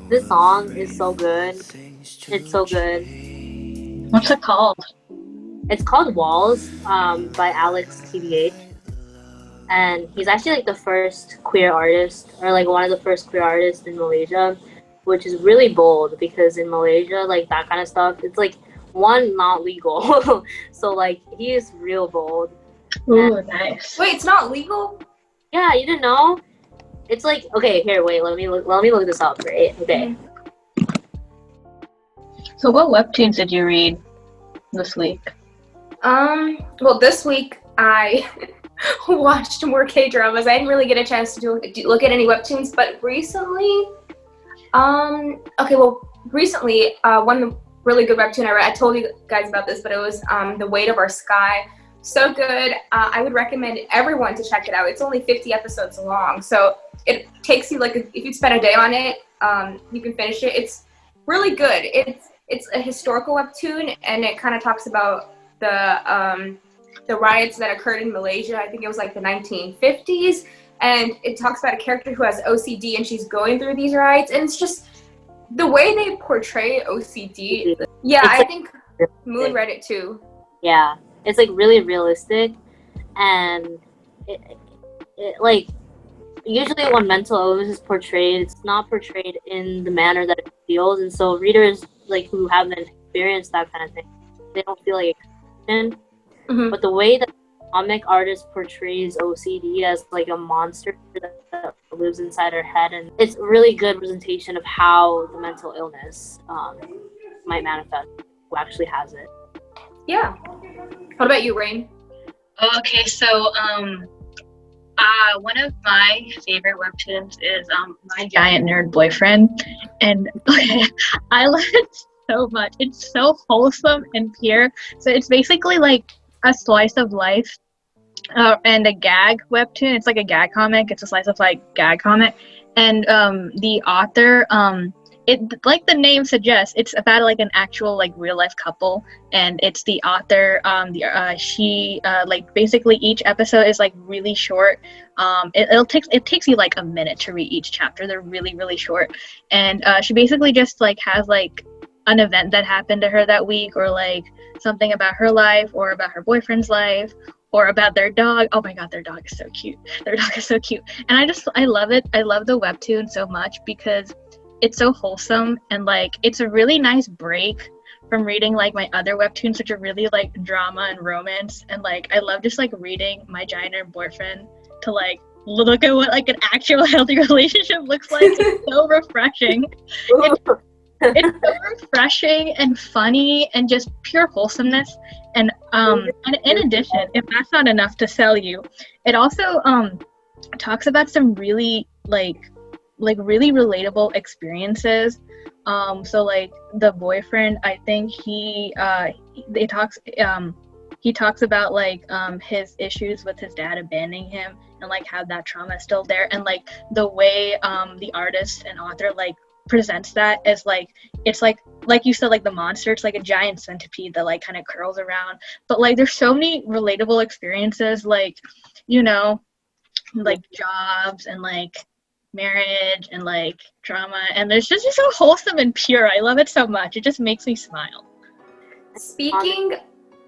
This song is so good. It's so good. What's it called? It's called Walls by Alex TBH. And he's actually like the first queer artist, or like one of the first queer artists in Malaysia, which is really bold because in Malaysia, like that kind of stuff, it's like one not legal, so like he is real bold. Ooh, And nice. Wait, it's not legal? yeah, you didn't know? It's like okay, here, wait, let me look this up, right? Okay. Mhm. So what webtoons did you read this week? Well, this week I watched more K-dramas. I didn't really get a chance to look at any webtoons, but recently, one really good webtoon I read. I told you guys about this, but it was The Weight of Our Sky. So good. I would recommend everyone to check it out. It's only 50 episodes long, so it takes you like if you spend a day on it, you can finish it. It's really good. It's a historical webtoon, and it kind of talks about the riots that occurred in Malaysia. I think it was like the 1950s, and it talks about a character who has OCD and she's going through these riots, and it's just the way they portray OCD. Yeah, It's I like think Moon read it too. yeah, it's like really realistic, and it like usually when mental illness is portrayed, it's not portrayed in the manner that it feels, and so readers like who haven't experienced that kind of thing, they don't feel like it. Mm-hmm. But the way that the comic artist portrays OCD as like a monster that lives inside her head, and it's a really good representation of how the mental illness might manifest who actually has it. Yeah. What about you, Rain? Okay, so one of my favorite webtoons is My Giant Nerd Boyfriend, and okay, I love it so much. It's so wholesome and pure. So it's basically like a slice of life and a gag webtoon. It's like a gag comic. It's a slice of life gag comic, and the author it like the name suggests, it's about like an actual like real life couple, and it's the author she like basically each episode is like really short. It takes you like a minute to read each chapter. They're really short, and she basically just like has like an event that happened to her that week, or like something about her life or about her boyfriend's life or about their dog. Oh my god, their dog is so cute. Their dog is so cute. And I love it. I love the webtoon so much because it's so wholesome, and like it's a really nice break from reading like my other webtoons, which are really like drama and romance. And like I love just like reading My Giant Nerd Boyfriend to like look at what like an actual healthy relationship looks like. It's so refreshing. It's so refreshing and funny and just pure wholesomeness. And in addition, if that's not enough to sell you, it also talks about some really really relatable experiences. So like the boyfriend, I think he talks about like his issues with his dad abandoning him, and like how that trauma is still there, and like the way the artist and author like presents that as like it's like you said, like the monster, it's like a giant centipede that like kind of curls around, but like there's so many relatable experiences, like, you know, like jobs and like marriage and like drama, and there's just so wholesome and pure. I love it so much. It just makes me smile. Speaking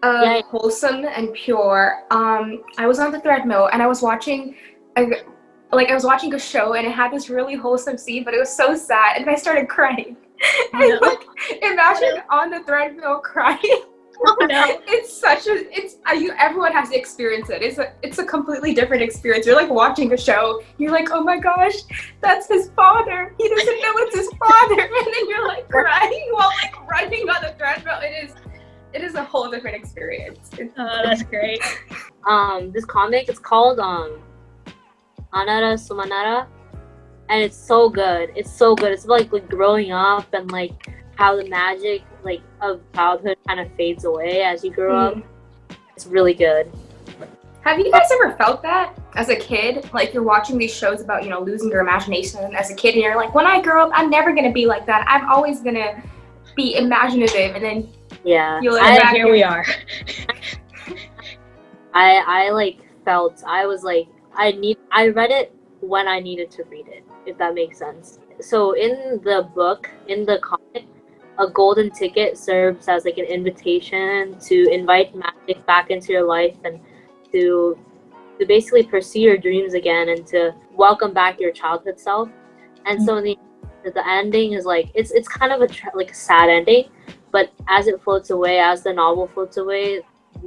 of wholesome and pure, I was on the treadmill and I was watching a show, and it had this really wholesome scene, but it was so sad, and I started crying. And like, imagine on the treadmill crying. Oh no. Everyone has to experience it. It's a completely different experience. You're like watching a show. You're like, oh my gosh, that's his father. He doesn't know it's his father, and then you're like crying while like running on the treadmill. It is a whole different experience. Oh, that's great. This comic is called Anara Sumanara, and it's so good. It's so good. It's like growing up and like how the magic like of childhood kind of fades away as you grow up. It's really good. Have you guys ever felt that as a kid? Like you're watching these shows about, you know, losing your imagination as a kid, and you're like, when I grow up, I'm never gonna be like that. I'm always gonna be imaginative, and then yeah, here we are. I like felt I was like I read it when I needed to read it. if that makes sense. So in the book, in the comic, a golden ticket serves as like an invitation to invite magic back into your life and to basically pursue your dreams again and to welcome back your childhood self. And so in the ending is like it's kind of like a sad ending, but as it floats away, as the novel floats away,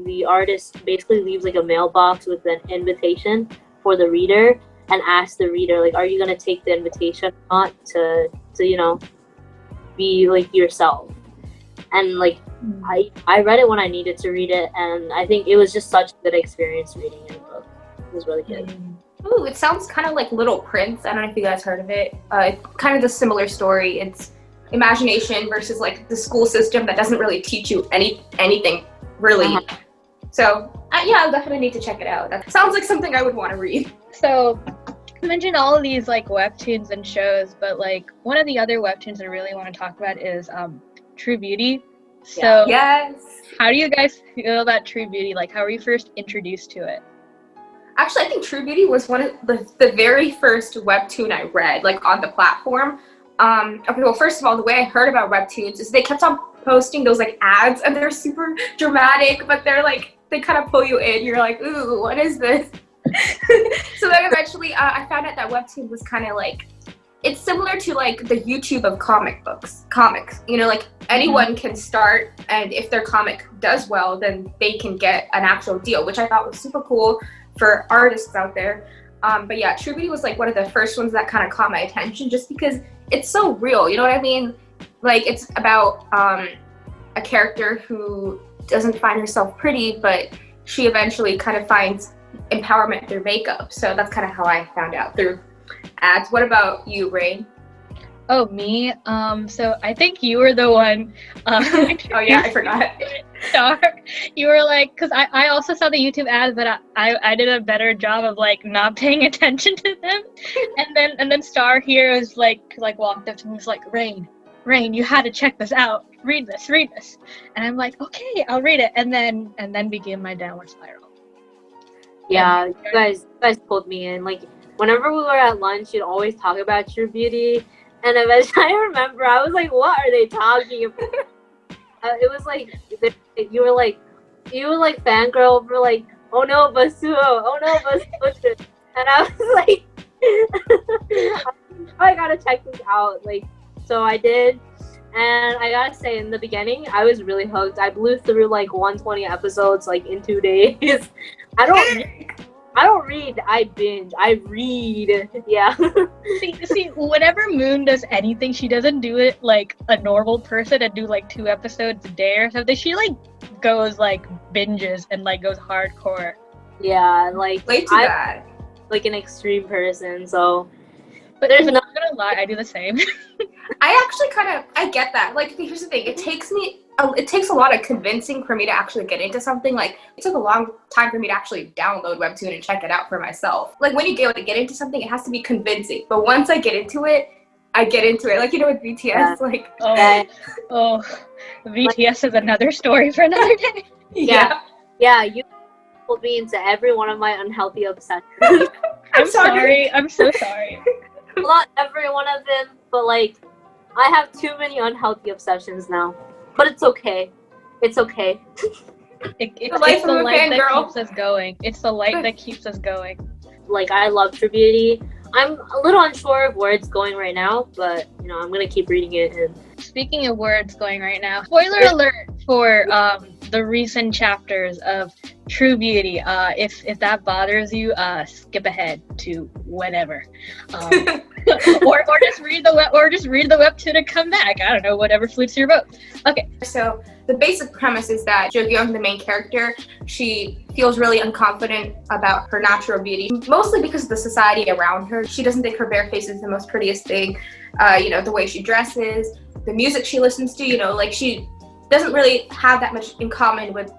the artist basically leaves like a mailbox with an invitation for the reader and asks the reader like, are you gonna take the invitation or not to be like yourself? And like I read it when I needed to read it, and I think it was just such a good experience reading it. It was really good. Ooh, it sounds kind of like Little Prince. I don't know if you guys heard of it. It's kind of a similar story. It's imagination versus like the school system that doesn't really teach you anything really. So yeah, I'll definitely need to check it out. That sounds like something I would want to read. So you mentioned all of these like webtoons and shows, but like one of the other webtoons I really want to talk about is True Beauty. So yes. How do you guys feel about True Beauty? Like, how were you first introduced to it? Actually, I think True Beauty was one of the very first webtoon I read, like on the platform. Okay, well, first of all, the way I heard about webtoons is they kept on posting those like ads, and they're super dramatic, but they're like, they kind of pull you in. You're like, ooh, what is this? So then eventually I found out that webtoon was kind of like, it's similar to like the YouTube of comics. You know, like anyone can start, and if their comic does well, then they can get an actual deal, which I thought was super cool for artists out there. But yeah, True Beauty was like one of the first ones that kind of caught my attention just because it's so real, you know what I mean? Like it's about a character who doesn't find herself pretty, but she eventually kind of finds empowerment through makeup. So that's kind of how I found out, through ads. What about you, Rain? Oh, me? So I think you were the one. Oh yeah, I forgot. Star, you were like, because I also saw the YouTube ads, but I did a better job of like not paying attention to them. And then Star here was like walked up to me and was like, Rain, you had to check this out. Read this. And I'm like, okay, I'll read it. And then began my downward spiral. Yeah, you guys pulled me in. Like whenever we were at lunch, you'd always talk about True Beauty. And eventually I remember I was like, what are they talking about? It was like, you were like fangirl over like, oh no, but Suho, oh no, but Seojun. And I was like, I gotta check this out. Like, so I did. And I gotta say, in the beginning, I was really hooked. I blew through like 120 episodes like in 2 days. I don't read, I binge. I read. Yeah. see, whenever Moon does anything, she doesn't do it like a normal person and do like 2 episodes a day or something. She like goes like binges and like goes hardcore. Yeah, like I'm like an extreme person, so but there's not gonna lie, I do the same. I actually I get that. Like, here's the thing. It takes a lot of convincing for me to actually get into something. Like, it took a long time for me to actually download Webtoon and check it out for myself. Like, when you get into something, it has to be convincing. But once I get into it, I get into it. Like, you know, with BTS, yeah. like... Oh, BTS is another story for another day. Yeah, you pulled me into every one of my unhealthy obsessions. I'm sorry. I'm so sorry. Not every one of them, but like, I have too many unhealthy obsessions now. But it's okay. It's okay. It's the light that keeps us going. It's the light that keeps us going. Like, I love True Beauty. I'm a little unsure of where it's going right now, but you know, I'm gonna keep reading it. And speaking of where it's going right now, spoiler alert for the recent chapters of True Beauty. If that bothers you, skip ahead to whenever, or just read the webtoon and come back. I don't know, whatever floats your boat. Okay. So the basic premise is that Jugyeong, the main character, she feels really unconfident about her natural beauty, mostly because of the society around her. She doesn't think her bare face is the most prettiest thing. You know, the way she dresses, the music she listens to, you know, like she doesn't really have that much in common with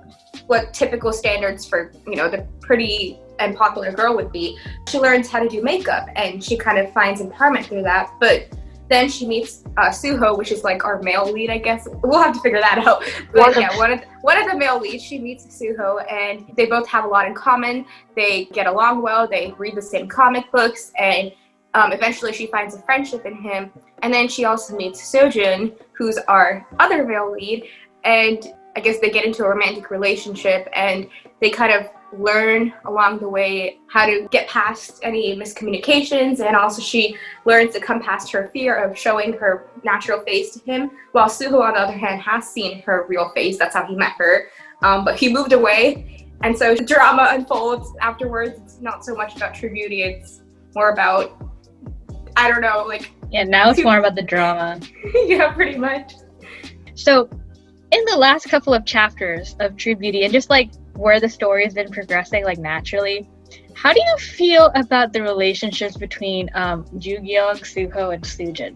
what typical standards for, you know, the pretty and popular girl would be. She learns how to do makeup and she kind of finds empowerment through that. But then she meets Suho, which is like our male lead, I guess. We'll have to figure that out. But yeah, one of the male leads, she meets Suho, and they both have a lot in common. They get along well. They read the same comic books, and Eventually she finds a friendship in him, and then she also meets Seojun, who's our other male lead, and I guess they get into a romantic relationship, and they kind of learn along the way how to get past any miscommunications, and also she learns to come past her fear of showing her natural face to him, while Suho, on the other hand, has seen her real face. That's how he met her, but he moved away, and so the drama unfolds afterwards. It's not so much about true beauty, it's more about, I don't know, like... Yeah, now it's more about the drama. Yeah, pretty much. So, in the last couple of chapters of True Beauty, and just like where the story has been progressing like naturally, how do you feel about the relationships between Jugyeong, Suho, and Seojun?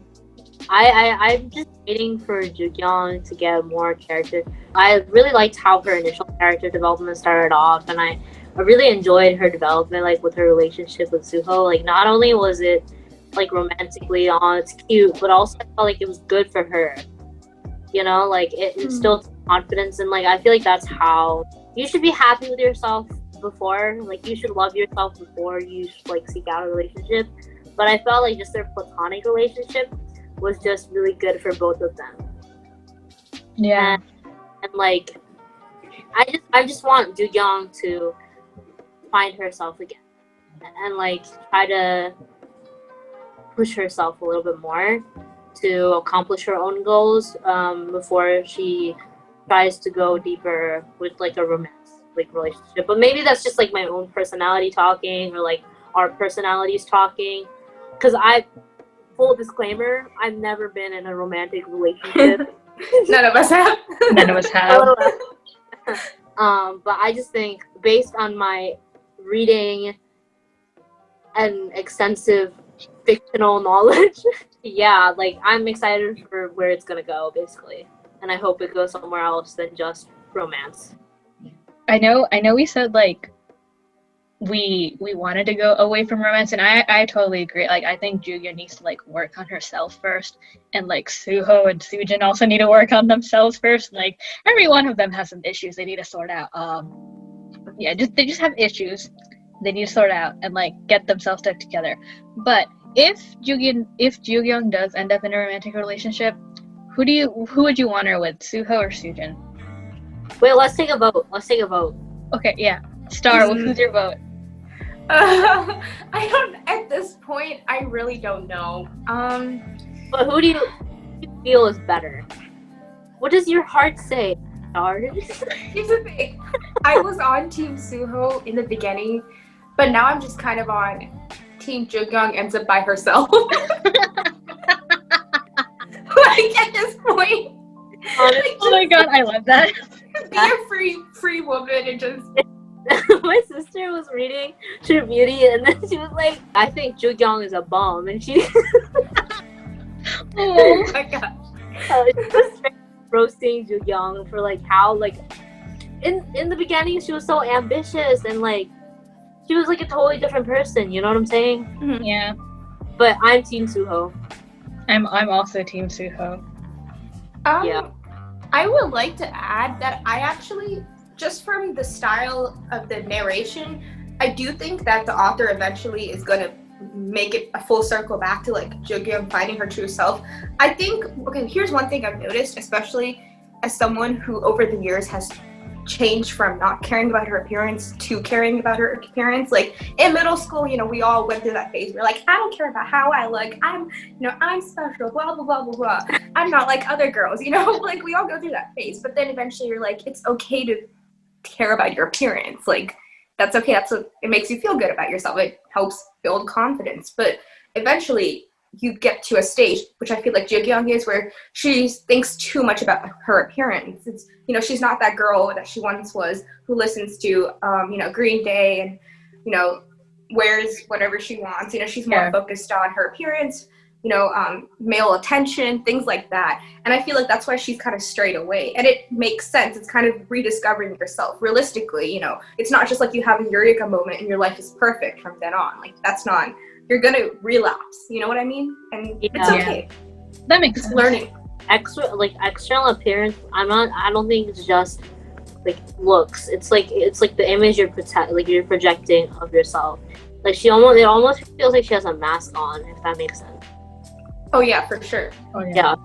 I'm just waiting for Jugyeong to get more character. I really liked how her initial character development started off, and I really enjoyed her development, like with her relationship with Suho. Like, not only was it like romantically, it's cute, but also I felt like it was good for her. You know, like it instilled confidence, and like I feel like that's how you should be happy with yourself before. Like, you should love yourself before you like seek out a relationship. But I felt like just their platonic relationship was just really good for both of them. Yeah. And like I just want Jugyeong to find herself again and like try to push herself a little bit more to accomplish her own goals before she tries to go deeper with like a romance like relationship. But maybe that's just like my own personality talking, or like our personalities talking, because full disclaimer, I've never been in a romantic relationship. None of us have. None of us have. But I just think, based on my reading and extensive fictional knowledge, yeah, like I'm excited for where it's gonna go, basically, and I hope it goes somewhere else than just romance. I know we said like we wanted to go away from romance, and I totally agree. Like, I think Julia needs to like work on herself first, and like Suho and Seojun also need to work on themselves first. Like, every one of them has some issues they need to sort out. They just have issues they need to sort out and like get themselves stuck together. But if Jugyeong does end up in a romantic relationship, who would you want her with, Suho or Seojun? Wait, let's take a vote. Okay, yeah. Star, who's your vote? I don't, at this point, I really don't know. But who do you feel is better? What does your heart say, Star? Here's the thing. I was on Team Suho in the beginning, but now I'm just kind of on Team Jugyeong ends up by herself. Like, at this point. Oh my god, I love that. Be a free woman and just... My sister was reading True Beauty, and then she was like, I think Jugyeong is a bum, and she Oh my gosh. she was roasting Jugyeong for like how like in the beginning she was so ambitious, and like she was like a totally different person, you know what I'm saying? Mm-hmm. Yeah. But I'm Team Suho. I'm also Team Suho. Yeah. I would like to add that I actually, just from the style of the narration, I do think that the author eventually is going to make it a full circle back to like Jugyeong finding her true self. I think, okay, here's one thing I've noticed, especially as someone who over the years has changed from not caring about her appearance to caring about her appearance. Like in middle school, you know, we all went through that phase. We're like, I don't care about how I look. I'm special, blah, blah, blah, blah, blah. I'm not like other girls, you know, like we all go through that phase. But then eventually you're like, it's okay to care about your appearance. Like, that's okay. It makes you feel good about yourself. It helps build confidence. But eventually you get to a stage, which I feel like Jugyeong is, where she thinks too much about her appearance. It's, you know, she's not that girl that she once was who listens to, you know, Green Day and, you know, wears whatever she wants. You know, she's more focused on her appearance, you know, male attention, things like that. And I feel like that's why she's kind of strayed away. And it makes sense. It's kind of rediscovering yourself. Realistically, you know, it's not just like you have a eureka moment and your life is perfect from then on. Like, that's not, you're going to relapse. You know what I mean? And it's okay. That makes sense. Learning. External appearance, I don't think it's just like looks. It's like the image you're projecting of yourself. Like it almost feels like she has a mask on, if that makes sense. Oh yeah, for sure. Oh Yeah.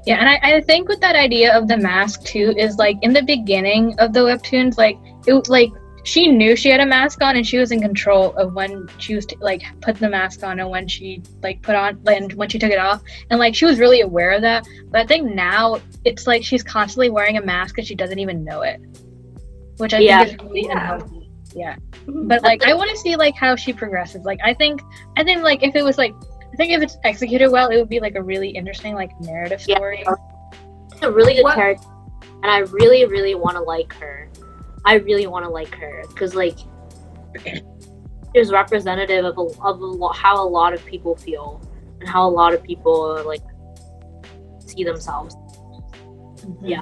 Yeah, and I think with that idea of the mask too is like in the beginning of the webtoons, like it like she knew she had a mask on and she was in control of when she was like put the mask on and when she like put on and when she took it off, and like she was really aware of that. But I think now it's like she's constantly wearing a mask and she doesn't even know it, which I think is really unhealthy. Yeah, but like I want to see like how she progresses. Like I think like if it was like I think if it's executed well, it would be like a really interesting like narrative story. Yeah. It's a really good character, and I really, really want to like her. I really want to like her because like she's representative of how a lot of people feel and how a lot of people like see themselves. Mm-hmm. Yeah.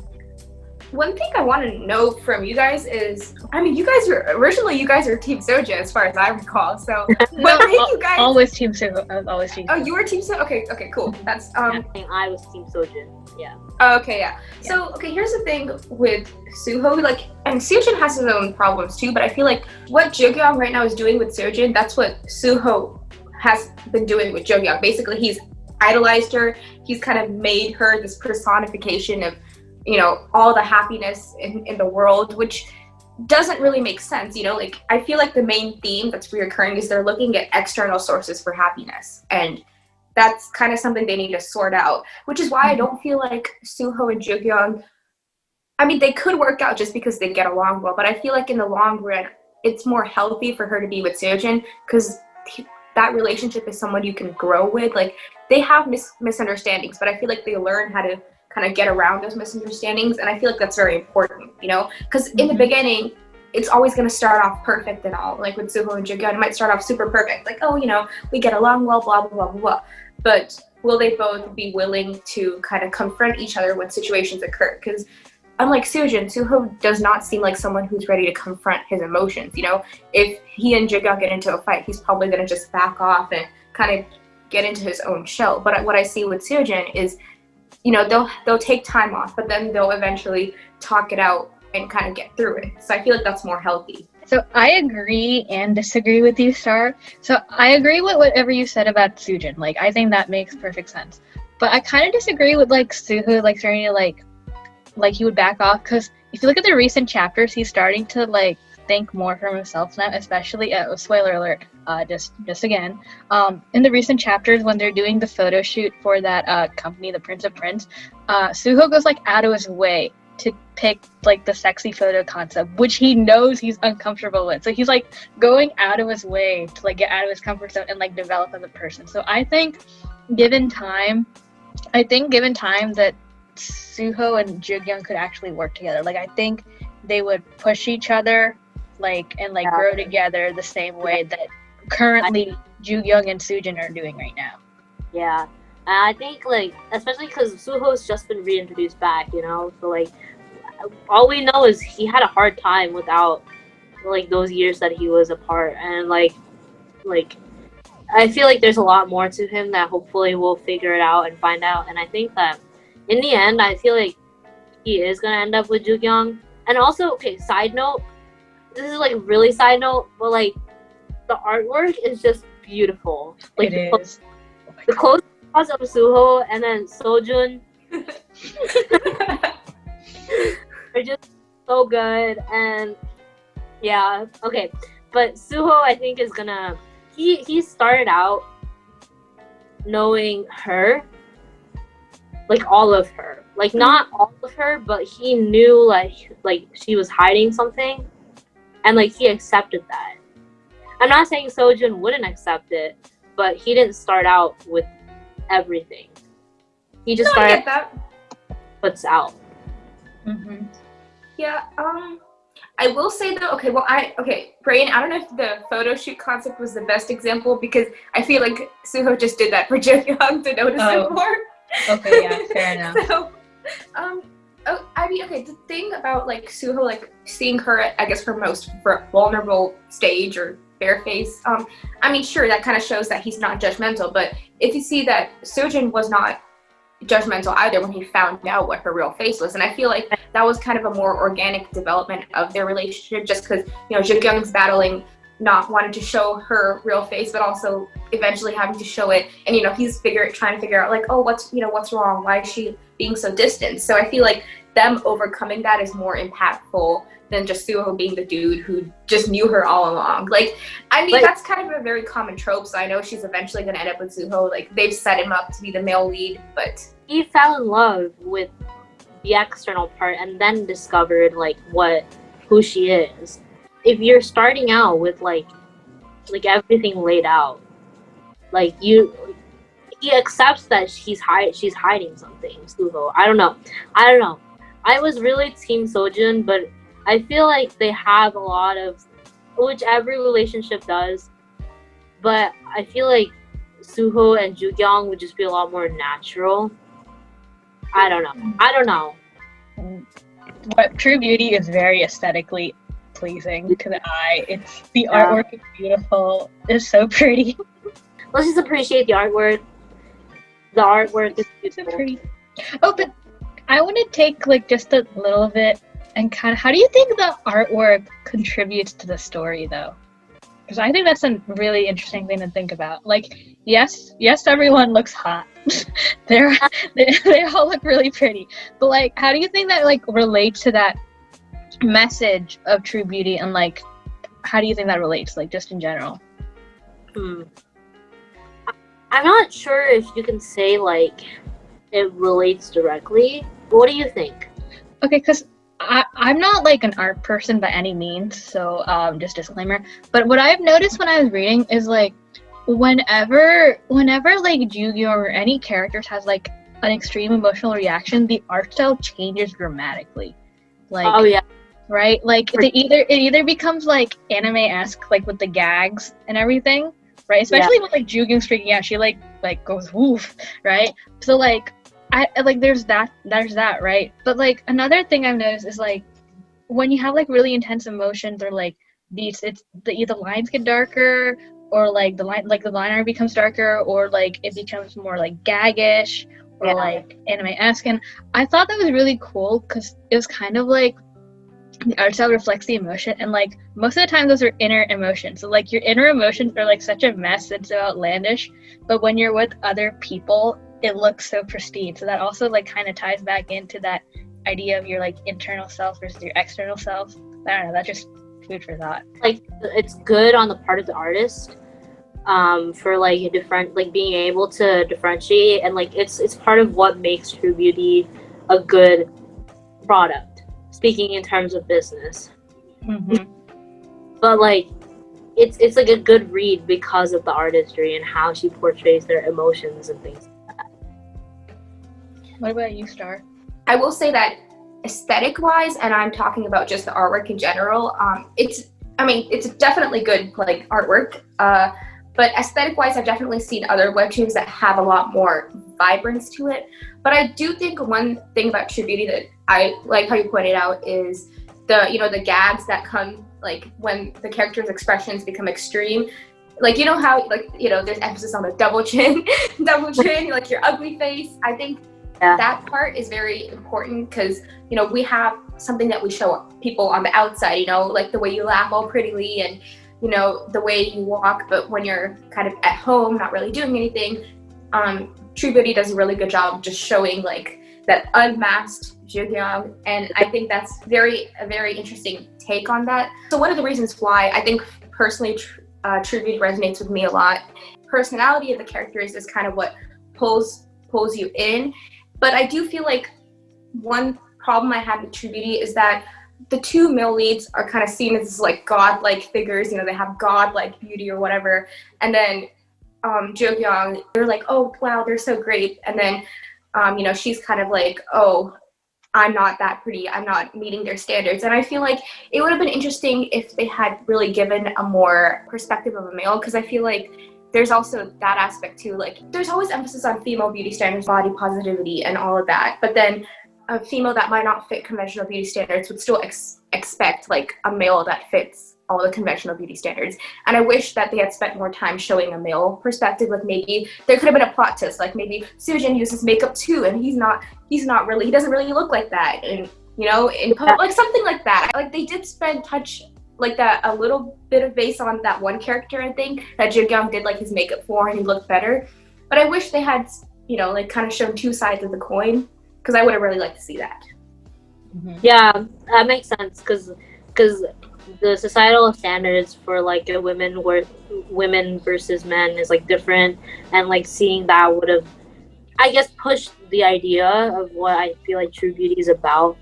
One thing I want to know from you guys is, I mean, you guys are Team Soja as far as I recall. So what made you guys always Team Suho? I was always Team. Oh, you were Team Soja. Okay, cool. That's I was Team Seojun. Yeah. Okay, yeah. So okay, here's the thing with Suho, like, and Seojun has his own problems too. But I feel like what Jugyeong right now is doing with Seojun, that's what Suho has been doing with Jugyeong. Basically, he's idolized her. He's kind of made her this personification of, you know, all the happiness in the world, which doesn't really make sense. You know, like I feel like the main theme that's reoccurring is they're looking at external sources for happiness, and that's kind of something they need to sort out, which is why I don't feel like Suho and Jugyeong, I mean, they could work out just because they get along well, but I feel like in the long run, it's more healthy for her to be with Seojun because that relationship is someone you can grow with. Like, they have misunderstandings, but I feel like they learn how to kind of get around those misunderstandings, and I feel like that's very important, you know? Because in the beginning, it's always going to start off perfect and all. Like with Suho and Jugyeong, it might start off super perfect. Like, oh, you know, we get along well, blah, blah, blah, blah, blah. But will they both be willing to kind of confront each other when situations occur? Because unlike Seojun, Suho does not seem like someone who's ready to confront his emotions. You know, if he and Jugyeong get into a fight, he's probably going to just back off and kind of get into his own shell. But what I see with Seojun is, you know, they'll take time off, but then they'll eventually talk it out and kind of get through it. So I feel like that's more healthy. So I agree and disagree with you, Star. So I agree with whatever you said about Seojun. Like, I think that makes perfect sense. But I kind of disagree with, like, Suho, like, starting to, like he would back off. Because if you look at the recent chapters, he's starting to, like, think more for himself now, especially, spoiler alert, just again, in the recent chapters when they're doing the photo shoot for that company, the Prince of Prince, Suho goes, like, out of his way to pick like the sexy photo concept, which he knows he's uncomfortable with. So he's like going out of his way to like get out of his comfort zone and like develop as a person. So I think given time that Suho and Jugyeong could actually work together. Like I think they would push each other like and like grow together the same way that currently Jugyeong and Seojun are doing right now. Yeah. And I think, like, especially because Suho's just been reintroduced back, you know? So, like, all we know is he had a hard time without, like, those years that he was apart. And, like, I feel like there's a lot more to him that hopefully we'll figure it out and find out. And I think that, in the end, I feel like he is going to end up with Jugyeong. And also, okay, side note, this is, like, really side note, but, like, the artwork is just beautiful. Like, it is. The clothes of Suho and then Seojun are just so good. And yeah, okay, but Suho I think is gonna he started out knowing her, like all of her, like not all of her, but he knew like she was hiding something, and like he accepted that. I'm not saying Seojun wouldn't accept it, but he didn't start out with everything. He just started puts out. Mm-hmm. Yeah, I will say though, Brian, I don't know if the photo shoot concept was the best example because I feel like Suho just did that for Jugyeong to notice him more. Okay, yeah, fair enough. So, I mean, okay, the thing about like Suho, like seeing her at, I guess, her most vulnerable stage or bare face, I mean, sure, that kind of shows that he's not judgmental, but if you see that Seojun was not judgmental either when he found out what her real face was, and I feel like that was kind of a more organic development of their relationship, just because, you know, Jugyeong's battling not wanting to show her real face, but also eventually having to show it. And he's trying to figure out like, oh, what's wrong? Why is she being so distant? So I feel like them overcoming that is more impactful than just Suho being the dude who just knew her all along. Like, I mean, that's kind of a very common trope, so I know she's eventually going to end up with Suho. Like, they've set him up to be the male lead, but... He fell in love with the external part and then discovered, like, who she is. If you're starting out with, like everything laid out, like, he accepts that she's hiding something, Suho. I don't know. I was really team Seojun, but I feel like they have a lot of, which every relationship does, but I feel like Suho and Jugyeong would just be a lot more natural. I don't know. But True Beauty is very aesthetically pleasing to the eye. The artwork is beautiful. It's so pretty. Let's just appreciate the artwork. The artwork is beautiful. So pretty. Oh, but I want to take like just a little bit and kind of, how do you think the artwork contributes to the story though? Because I think that's a really interesting thing to think about. Like, yes, everyone looks hot. they all look really pretty. But like, how do you think that like relates to that message of True Beauty, and like, how do you think that relates, like just in general? I'm not sure if you can say like it relates directly. What do you think? Okay, because I'm not like an art person by any means, so just disclaimer. But what I've noticed when I was reading is like whenever like Jugyeong or any characters has like an extreme emotional reaction, the art style changes dramatically. Like, oh yeah, right? Like it either becomes like anime-esque, like with the gags and everything, right? Especially with like Jugyeong freaking out, she like goes woof, right? So like I like there's that, right? But like another thing I've noticed is like when you have like really intense emotions, or like the lines get darker, or like the line art becomes darker, or like it becomes more like gaggish or like anime-esque. And I thought that was really cool because it was kind of like the art style reflects the emotion, and like most of the time those are inner emotions. So like your inner emotions are like such a mess and so outlandish, but when you're with other people it looks so pristine. So that also like kind of ties back into that idea of your like internal self versus your external self. I don't know, that's just food for thought. Like it's good on the part of the artist for like a different, like being able to differentiate, and like it's part of what makes True Beauty a good product, speaking in terms of business. But like it's like a good read because of the artistry and how she portrays their emotions and things. What about you, Star? I will say that aesthetic-wise, and I'm talking about just the artwork in general, it's definitely good like artwork, but aesthetic-wise I've definitely seen other webtoons that have a lot more vibrance to it. But I do think one thing about True Beauty that I like how you pointed out is the gags that come like when the character's expressions become extreme. Like, how there's emphasis on the double chin, like your ugly face. I think that part is very important because, we have something that we show people on the outside, like the way you laugh all prettily and, the way you walk. But when you're kind of at home, not really doing anything, True Beauty does a really good job of just showing like that unmasked Jugyeong. And I think that's a very interesting take on that. So one of the reasons why I think personally True Beauty resonates with me a lot, personality of the characters is kind of what pulls you in. But I do feel like one problem I have with True Beauty is that the two male leads are kind of seen as like godlike figures. They have godlike beauty or whatever. And then Jugyeong, they're like, oh wow, they're so great. And then she's kind of like, oh, I'm not that pretty. I'm not meeting their standards. And I feel like it would have been interesting if they had really given a more perspective of a male, because I feel like there's also that aspect too. Like there's always emphasis on female beauty standards, body positivity and all of that. But then a female that might not fit conventional beauty standards would still expect like a male that fits all the conventional beauty standards. And I wish that they had spent more time showing a male perspective. Like maybe there could have been a plot twist. Like maybe Seojun uses makeup too, and he doesn't really look like that. And like something like that. Like they did spend like that a little bit of based on that one character, I think, that Jugyeong did like his makeup for and he looked better. But I wish they had, you know, like kind of shown two sides of the coin, because I would have really liked to see that. Mm-hmm. Yeah, that makes sense, because the societal standards for like women versus men is like different, and like seeing that would have, I guess, pushed the idea of what I feel like true beauty is about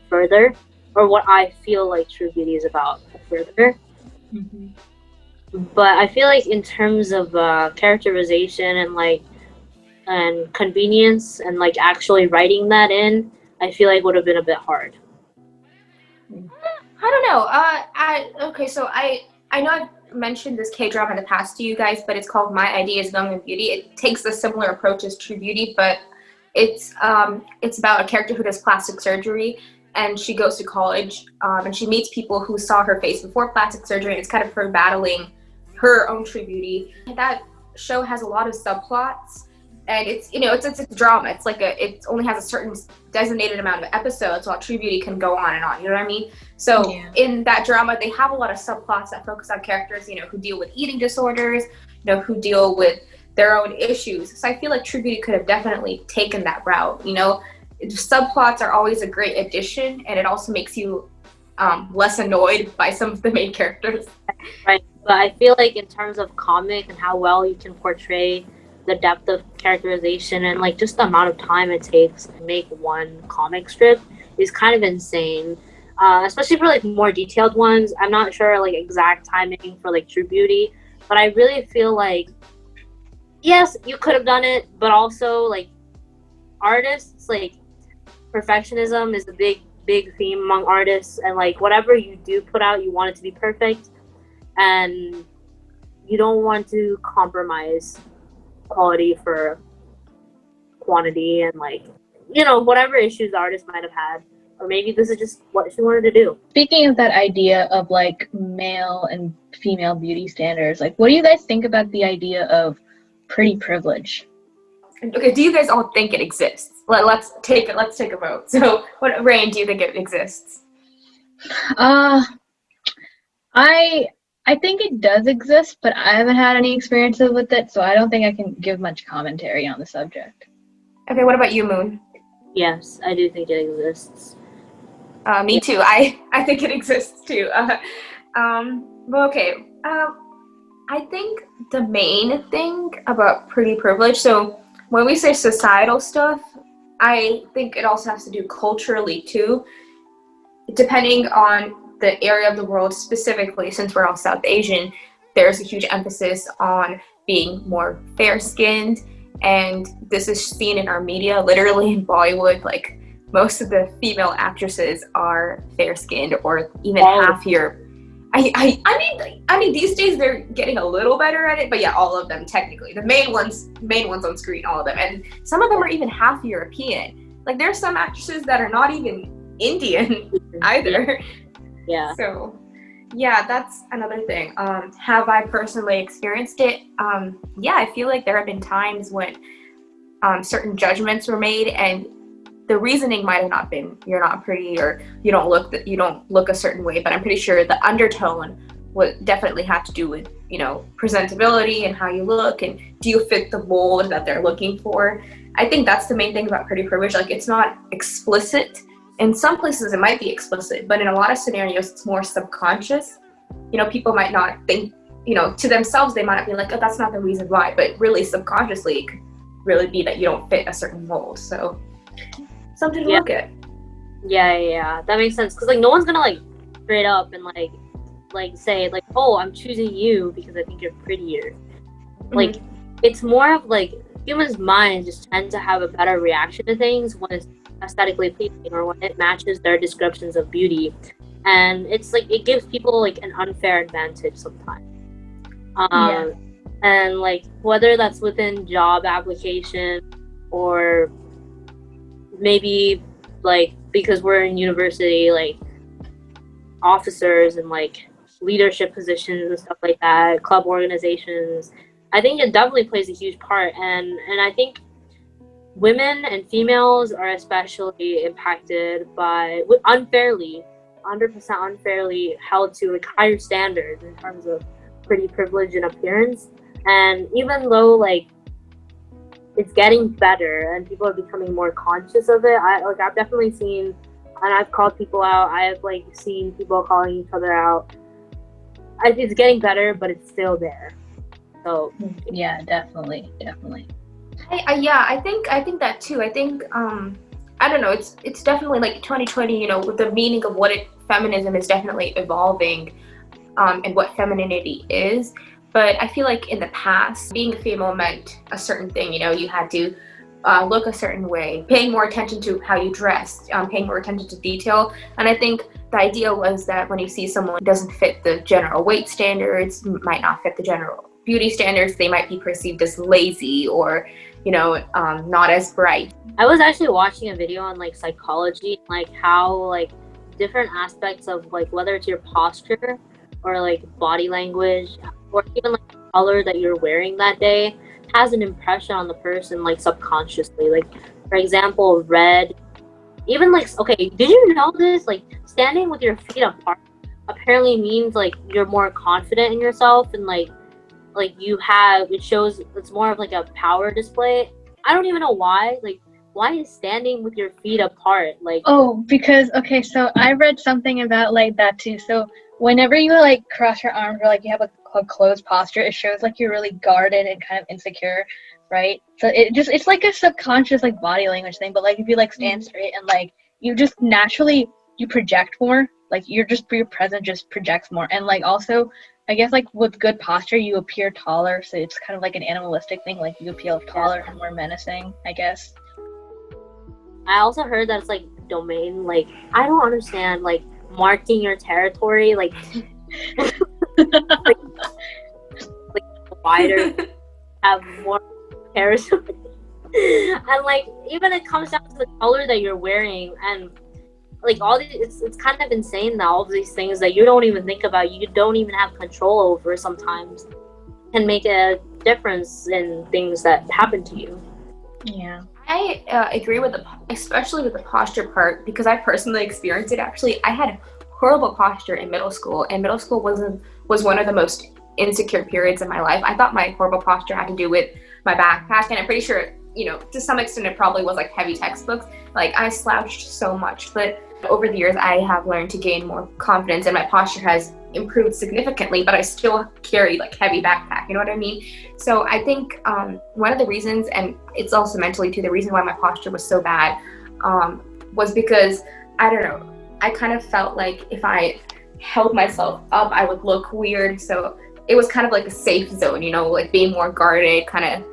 further, or what I feel like true beauty is about further. Mm-hmm. But I feel like in terms of characterization and convenience and like actually writing that in, I feel like would have been a bit hard. I don't know. So I know I've mentioned this K-drama in the past to you guys, but it's called My Idea is Young and Beauty. It takes a similar approach as True Beauty, but it's about a character who does plastic surgery, and she goes to college, and she meets people who saw her face before plastic surgery, and it's kind of her battling her own true beauty. That show has a lot of subplots, and it's, you know, it's a drama. It's like it only has a certain designated amount of episodes, while True Beauty can go on and on. You know what I mean? So in that drama, they have a lot of subplots that focus on characters, you know, who deal with eating disorders, you know, who deal with their own issues. So I feel like True Beauty could have definitely taken that route. You know, subplots are always a great addition, and it also makes you less annoyed by some of the main characters. Right, but I feel like in terms of comic and how well you can portray the depth of characterization and like just the amount of time it takes to make one comic strip is kind of insane. Especially for like more detailed ones. I'm not sure like exact timing for like True Beauty, but I really feel like yes, you could have done it, but also like artists, like perfectionism is a big theme among artists, and like whatever you do put out, you want it to be perfect, and you don't want to compromise quality for quantity, and like, you know, whatever issues the artist might have had, or maybe this is just what she wanted to do. Speaking of that idea of like male and female beauty standards, like what do you guys think about the idea of pretty privilege? Okay, do you guys all think it exists? Let's take a vote. So, what, Rain, do you think it exists? I think it does exist, but I haven't had any experiences with it, so I don't think I can give much commentary on the subject. Okay, what about you, Moon? Yes, I do think it exists. Me too. I think it exists too. Well, okay. I think the main thing about pretty privilege, so when we say societal stuff, I think it also has to do culturally too. Depending on the area of the world, specifically, since we're all South Asian, there's a huge emphasis on being more fair-skinned, and this is seen in our media, literally in Bollywood. Like, most of the female actresses are fair-skinned, or even half your. I mean, these days they're getting a little better at it, but yeah, all of them technically. The main ones on screen, all of them, and some of them are even half European. Like, there's some actresses that are not even Indian either. Yeah. So, yeah, that's another thing. Have I personally experienced it? Yeah, I feel like there have been times when certain judgments were made, and the reasoning might have not been you're not pretty, or you don't look a certain way, but I'm pretty sure the undertone would definitely have to do with, you know, presentability and how you look, and do you fit the mold that they're looking for. I think that's the main thing about pretty privilege. Like, it's not explicit. In some places it might be explicit, but in a lot of scenarios it's more subconscious. You know, people might not think, you know, to themselves they might not be like, oh, that's not the reason why, but really subconsciously it could really be that you don't fit a certain mold. So something to look at. Yeah, that makes sense, because like no one's gonna like straight up and like say like, oh, I'm choosing you because I think you're prettier. Mm-hmm. Like, it's more of like humans' minds just tend to have a better reaction to things when it's aesthetically pleasing, or when it matches their descriptions of beauty, and it's like it gives people like an unfair advantage sometimes. And like whether that's within job application, or maybe like because we're in university, like officers and like leadership positions and stuff like that, club organizations, I think it definitely plays a huge part, and I think women and females are especially impacted by unfairly 100% unfairly held to like higher standards in terms of pretty privilege and appearance. And even though like it's getting better and people are becoming more conscious of it, I've definitely seen, and I've called people out. I've like seen people calling each other out. It's getting better, but it's still there. So yeah, definitely. I think that too. I think I don't know. It's definitely like 2020. You know, with the meaning of what feminism is definitely evolving, and what femininity is. But I feel like in the past, being a female meant a certain thing. You know, you had to look a certain way, paying more attention to how you dressed, paying more attention to detail. And I think the idea was that when you see someone who doesn't fit the general weight standards, might not fit the general beauty standards, they might be perceived as lazy or, you know, not as bright. I was actually watching a video on like psychology, like how like different aspects of like whether it's your posture or like body language or even like the color that you're wearing that day has an impression on the person like subconsciously. Like for example, red, even like, okay, did you know this? Like standing with your feet apart apparently means like you're more confident in yourself and like you have, it shows, it's more of like a power display. I don't even know why. Like, why is standing with your feet apart like? Oh, because okay, so I read something about like that too. So whenever you like cross your arms or like you have a closed posture, it shows like you're really guarded and kind of insecure, right? So it's like a subconscious like body language thing. But like if you like stand straight and like you just naturally you project more, like your presence just projects more. And like also I guess like with good posture you appear taller, so it's kind of like an animalistic thing, like you appear taller and more menacing, I guess. I also heard that it's like domain, like I don't understand, like marking your territory, like like wider, have more territory. And like even it comes down to the color that you're wearing, and like all these, it's kind of insane that all of these things that you don't even think about, you don't even have control over, sometimes can make a difference in things that happen to you. Yeah. I agree with especially with the posture part, because I personally experienced it. Actually, I had horrible posture in middle school, and middle school was one of the most insecure periods in my life. I thought my horrible posture had to do with my backpack, and I'm pretty sure, you know, to some extent it probably was like heavy textbooks. Like I slouched so much, but over the years I have learned to gain more confidence, and my posture has improved significantly, but I still carry like heavy backpack, you know what I mean? So I think one of the reasons, and it's also mentally too, the reason why my posture was so bad was because, I don't know, I kind of felt like if I held myself up I would look weird. So it was kind of like a safe zone, you know, like being more guarded, kind of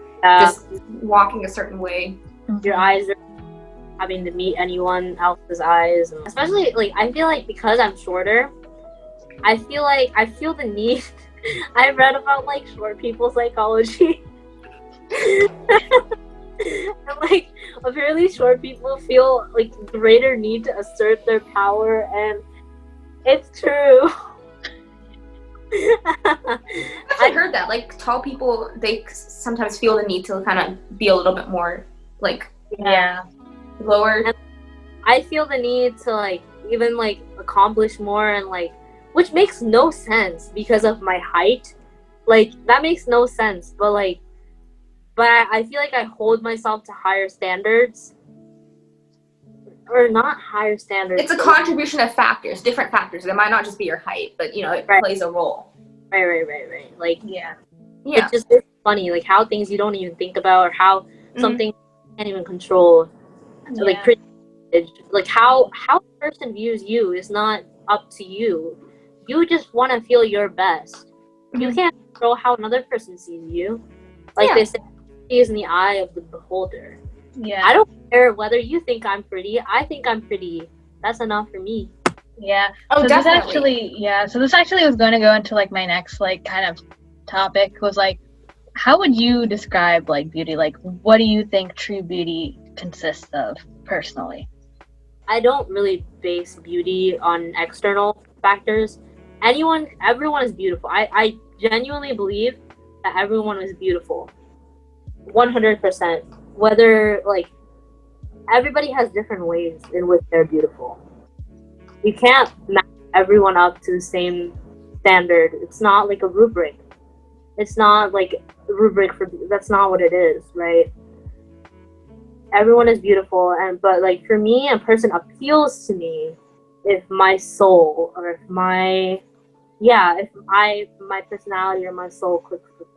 just walking a certain way. Your eyes are having to meet anyone else's eyes, and especially like I feel like because I'm shorter, I feel the need. I read about like short people psychology. And like apparently short people feel like greater need to assert their power, and it's true. I heard that like tall people, they sometimes feel the need to kind of be a little bit more like lower. And I feel the need to like even like accomplish more, and like, which makes no sense because of my height. Like that makes no sense, but I feel like I hold myself to higher standards, or not higher standards. It's a contribution of factors, different factors. It might not just be your height, but you know, it plays a role. Right. Like yeah. It's funny, like how things you don't even think about, or how something you can't even control. So, like like how a person views you is not up to you. You just want to feel your best. You can't control how another person sees you. Like they say, he is in the eye of the beholder. Yeah. I don't care whether you think I'm pretty. I think I'm pretty. That's enough for me. Yeah. Oh, so definitely. This actually was going to go into like my next like kind of topic, was like, how would you describe like beauty? Like, what do you think true beauty consists of personally? I don't really base beauty on external factors. Everyone is beautiful. I genuinely believe that everyone is beautiful. 100%. Whether like everybody has different ways in which they're beautiful. You can't match everyone up to the same standard. It's not like a rubric. It's not like a rubric for, that's not what it is, right? Everyone is beautiful, but like for me, a person appeals to me if my soul, or if my personality or my soul clicks with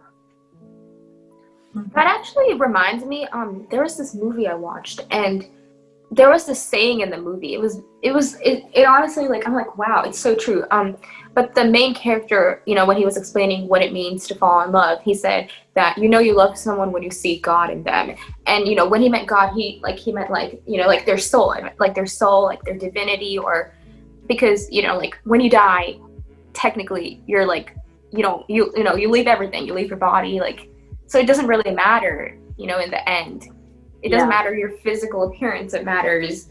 them. That actually reminds me, there was this movie I watched, and there was this saying in the movie. It honestly, like, I'm like, wow, it's so true. But the main character, you know, when he was explaining what it means to fall in love, he said that, you know, you love someone when you see God in them. And, you know, when he meant God, he meant like, you know, like their soul, like their divinity, or because, you know, like when you die, technically you're like, you leave everything, you leave your body, like, so it doesn't really matter, you know, in the end. It doesn't matter your physical appearance. It matters.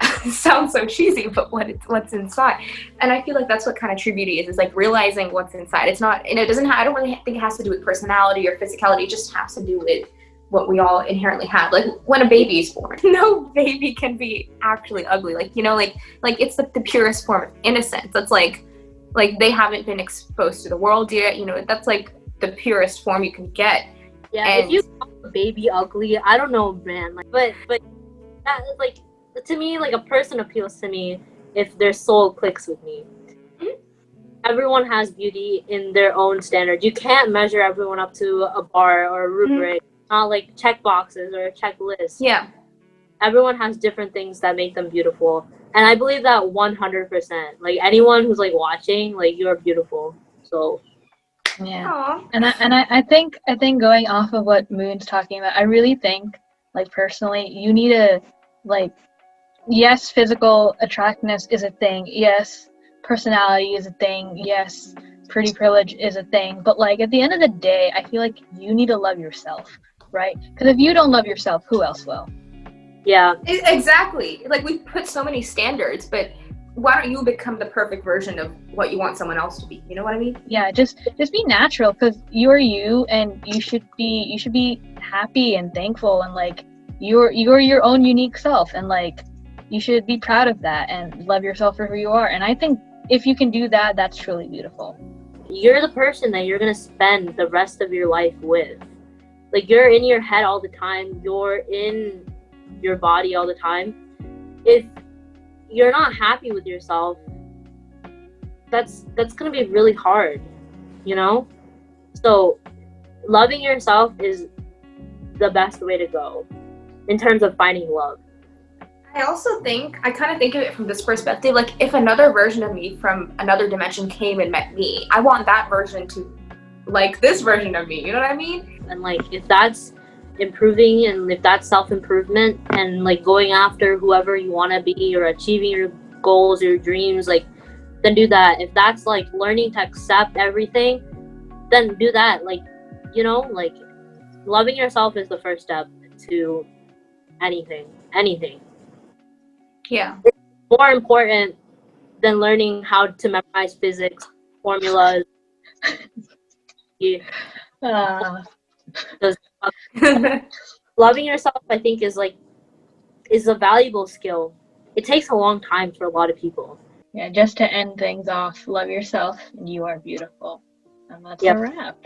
It sounds so cheesy, but what's inside. And I feel like that's what kind of true beauty is. It's like realizing what's inside. It's not, you know, I don't really think it has to do with personality or physicality. It just has to do with what we all inherently have. Like when a baby is born, no baby can be actually ugly. Like, you know, like it's the purest form of innocence. That's like they haven't been exposed to the world yet. You know, that's like the purest form you can get. Yeah, and if you call a baby ugly, I don't know, man. Like, but that is like, to me, like a person appeals to me if their soul clicks with me. Mm-hmm. Everyone has beauty in their own standard. You can't measure everyone up to a bar or a rubric. Mm-hmm. Not like check boxes or a checklist. Yeah. Everyone has different things that make them beautiful, and I believe that 100%. Like anyone who's like watching, like you're beautiful. So. Yeah. Aww. And I think going off of what Moon's talking about, I really think, like, personally, you need to, like, yes, physical attractiveness is a thing. Yes, personality is a thing. Yes, pretty privilege is a thing. But, like, at the end of the day, I feel like you need to love yourself, right? Because if you don't love yourself, who else will? Yeah. Exactly. Like, we put so many standards, but why don't you become the perfect version of what you want someone else to be? You know what I mean? Yeah, just be natural, because you're you, and you should be happy and thankful, and like you're your own unique self, and like you should be proud of that and love yourself for who you are. And I think if you can do that, that's truly beautiful. You're the person that you're gonna spend the rest of your life with. Like, you're in your head all the time, you're in your body all the time. If you're not happy with yourself, that's gonna be really hard, you know? So loving yourself is the best way to go in terms of finding love. I also think, I kind of think of it from this perspective, like if another version of me from another dimension came and met me, I want that version to like this version of me, you know what I mean? And like, if that's improving, and if that's self-improvement, and like going after whoever you want to be or achieving your goals, your dreams, like, then do that. If that's like learning to accept everything, then do that. Like, you know, like loving yourself is the first step to anything. Yeah. It's more important than learning how to memorize physics formulas. Loving yourself, I think, is a valuable skill. It takes a long time for a lot of people. Yeah, just to end things off, love yourself and you are beautiful. And that's a wrap.